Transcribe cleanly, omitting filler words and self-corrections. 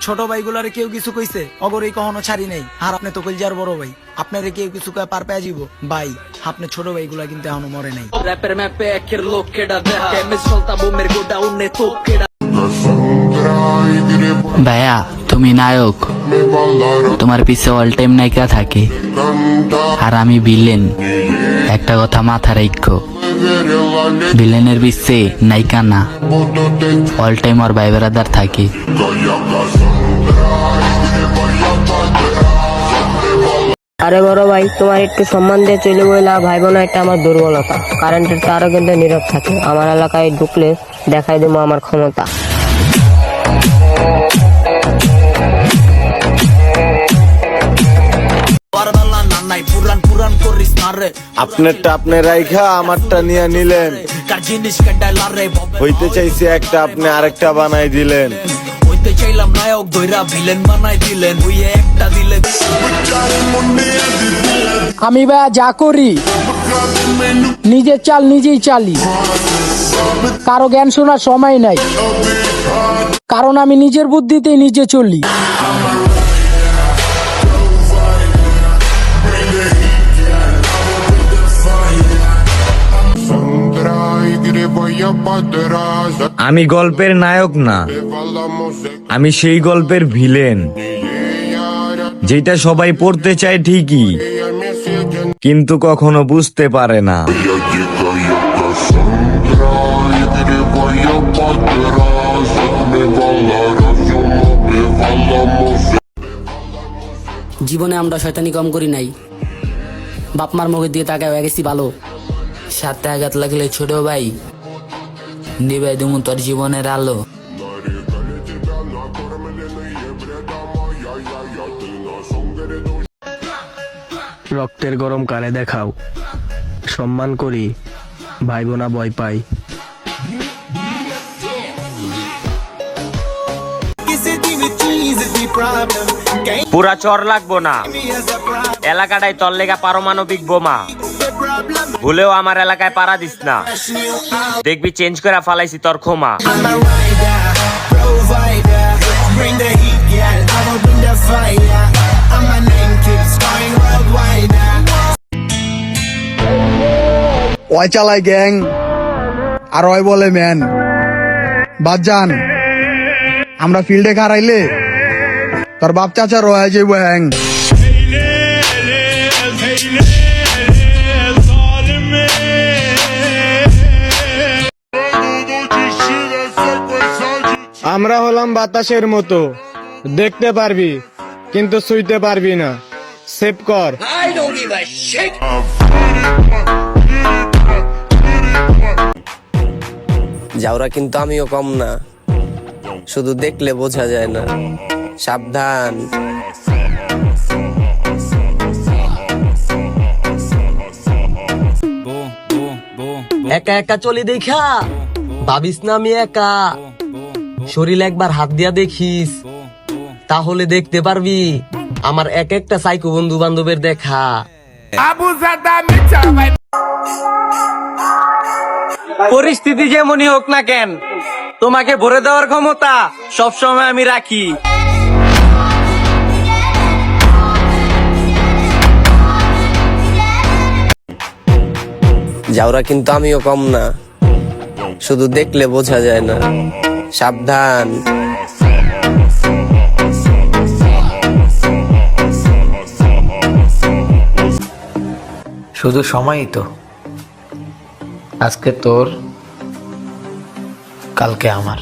ছোট ভাইগুলারে কেউ কিছু কইছে অগরই কখনো ছাড়ি নাই। আর আপনি তো কইজার বড় ভাই, আপনারে কেউ কিছু কয়ে পার পেয়ে যাব ভাই। আপনি ছোট ভাইগুলা কিন্তু এখনো মরে নাই। ভাইয়া তুমি নায়ক, তোমার পিছে অল টাইম নায়িকা থাকে, আর আমি ভিলেন। একটা কথা মাথা রাখো, ভিলেনের পিছে নায়িকা না, অল টাইম ওর ভাই বেড়াদার থাকে। আরে বড় ভাই, তোমার একটু সম্মান দিয়ে চলে গেলা ভাই বোন, এটা আমার দুর্বলতা। কারেন্টের তারও কিন্তু নীরব থাকে, আমার এলাকায় ঢুকলে দেখাই দেবো আমার ক্ষমতা। আপনারটা আপনি রাইখা আমারটা নিয়ে নিলেন, হইতে চাইছে একটা আপনি আরেকটা বানাই দিলেন। চাইলাম নায়ক দইরা ভিলেন বানাই দিলেন, হইয়ে একটা দিলেন। আমি ভাইয়া যা করি নিজের চাল নিজেই চালি, কারো জ্ঞান শোনার সময় নাই, কারণ আমি নিজের বুদ্ধিতেই নিজে চলি। আমি গল্পের নায়ক না, আমি সেই গল্পের ভিলেন, যেটা সবাই পড়তে চায় ঠিকই, কিন্তু কখনো বুঝতে পারে না। জীবনে আমরা শয়তানি কম করি নাই, বাপমার মুখের দিয়ে তাকে হয়ে গেছি ভালো। সাথে আঘাত লাগলে ছোট ভাই নিবে দুমু তোর জীবনের আলো। রক্তের গরম কারে দেখাও, সম্মান করি ভাই বোনা ভয় পাই। পুরা চর লাগবো না, এলাকাটাই তোর লেগা পারমাণবিক বোমা। ভুলেও আমার এলাকায় পাড়া দিস না, দেখবি চেঞ্জ করে ফালাইছি তোর ক্ষমা। ওই চালাই গ্যাং আর ওই বলে ম্যান। বাদজান আমরা ফিল্ডে খারাইলে তোর বাপ চাচা রয়ে যাইব হ্যাং। আমরা হলাম বাতাসের মতো, দেখতে পারবি কিন্তু ছুঁইতে পারবি না। সেভ কর। যাওরা কিন্তু আমিও কম না, শুধু দেখলে বোঝা যায় না, সাবধান। একা একা চলি দেখা ভাবিস না আমি একা, শরীর একবার হাত দিয়া দেখিস, তাহলে দেখতে পারবি আমার এক একটা সাইকো বন্ধু বান্ধবের দেখা। পরিস্থিতি যেমনই হোক না কেন, তোমাকে ভরে দেওয়ার ক্ষমতা সবসময় আমি রাখি। যাওরা কিন্তু আমিও কম না, শুধু দেখলে বোঝা যায় না, সাবধান। শুধু সময়ই তো, আজকে তোর কালকে আমার।